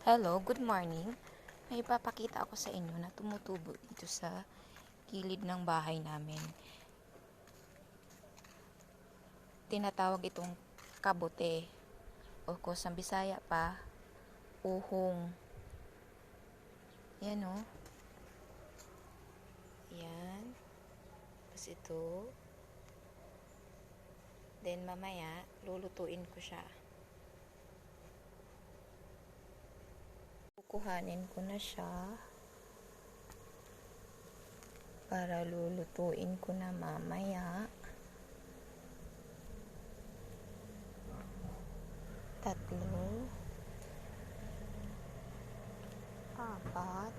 Hello, good morning. May ipapakita ako sa inyo na tumutubo dito sa gilid ng bahay namin. Tinatawag itong kabote o kung sa Bisaya pa, uhong. Yan o. Yan. Tapos ito. Then mamaya, lulutuin ko siya. Kukuhanin ko na siya para lulutuin ko na mamaya. Tatlo, apat,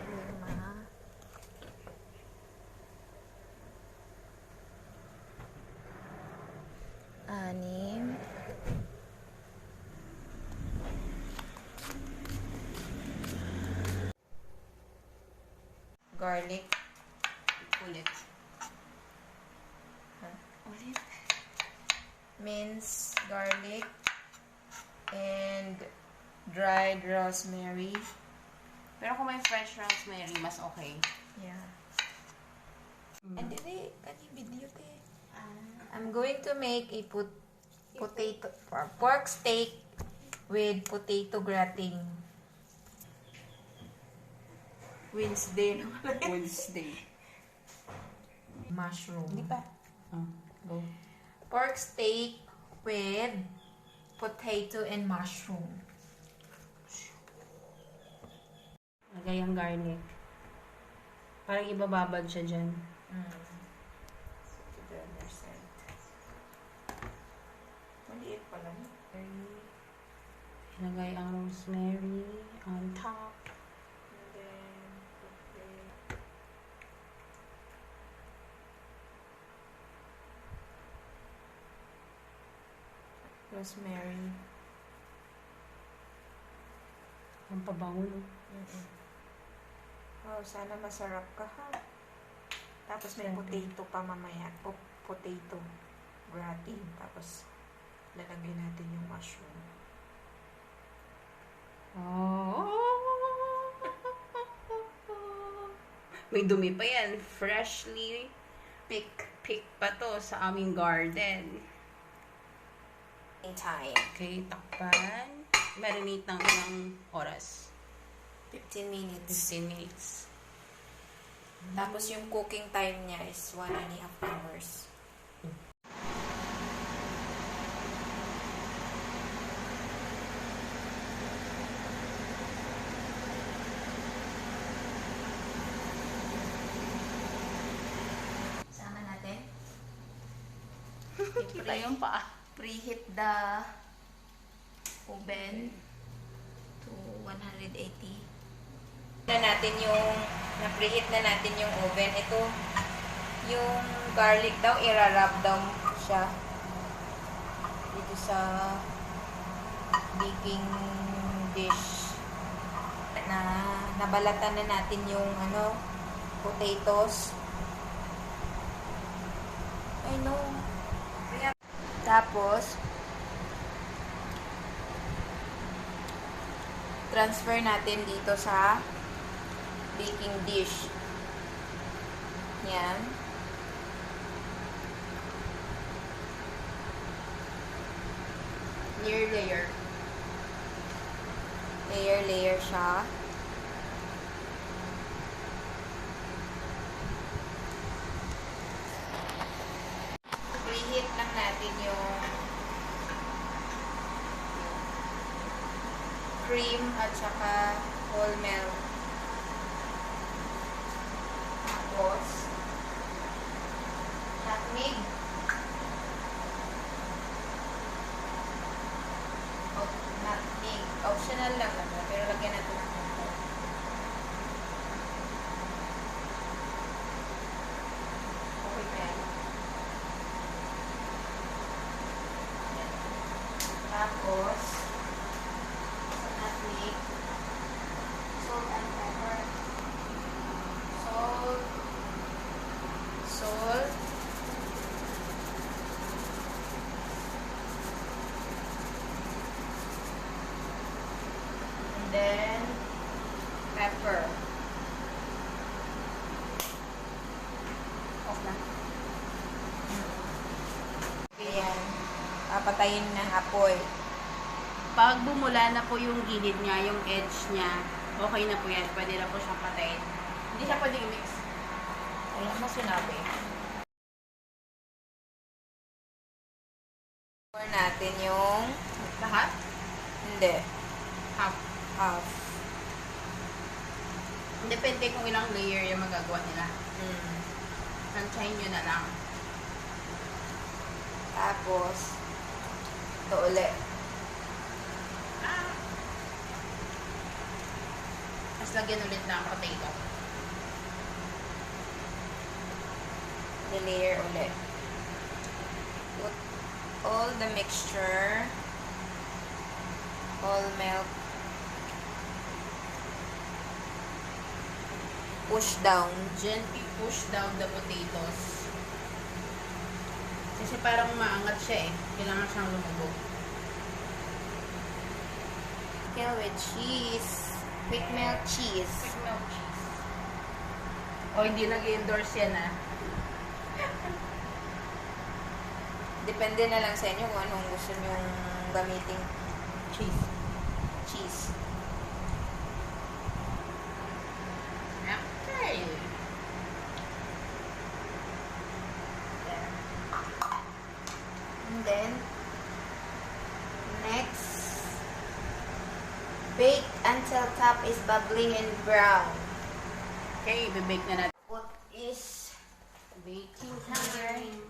lima, anim, garlic Ulit. ulit, minced garlic, and dried rosemary. Pero kung may fresh rosemary, mas okay. Yeah. And then, kani video te. I'm going to make a potato pork steak with potato grating. Wednesday naman. Wednesday. Mushroom. Di pa? Go. Pork steak with potato and mushroom. Lagay ang garlic. Parang ibababad siya dyan. Maliit pa lang. Ilagay ang rosemary on top. And then, rosemary. Ang pabango, no? Oh, sana masarap ka ha. Tapos may potato pa mamaya. Potato grating. Tapos lalagay natin yung mushroom. Oh. May dumi pa yan. Freshly pick pa to sa aming garden. In time. Okay, takpan. Marinate ng ilang oras. 15 minutes. 15 minutes. Tapos yung cooking time niya is 1.5 hours. Sama natin. Kita yung paa. Preheat the oven to 180. Na-preheat na natin yung oven. Ito, yung garlic daw, irarab daw siya dito sa baking dish. Nabalatan na natin yung potatoes. I know. Tapos, transfer natin dito sa baking dish. Yan. Layer. Layer siya. Preheat lang natin yung cream at saka whole milk. Tapos, nutmeg. Nutmeg. Optional lang naman, pero lagyan natin ng konti. Okay na yan. Tapos, nutmeg, salt and pepper, salt, Papatayin ng apoy. Pag bumula na po yung gilid niya, yung edge niya, okay na po yan. Pwede na po siyang patayin. Hindi siya pwede i-mix. Wala mo sinabi. Pour natin yung... Lahat? Hindi. Half. Half. Depende kung ilang layer yung magagawa nila. Mm. Tansyahin nyo na lang. Tapos, ito ulit. Tapos lagyan ulit ng potato. Layer ulit. Put all the mixture, all milk, push down. Gently push down the potatoes. Kasi parang maangat siya eh. Kailangan siyang lumubog. Kill with cheese. Quick melt cheese. Quick milk cheese. O hindi nag-endorse yan ah. Depende na lang sa inyo kung anong gusto nyong gamiting Cheese. cheese. Okay. There. And then, next, bake until top is bubbling and brown. Okay, bibake na natin. What is Baking time.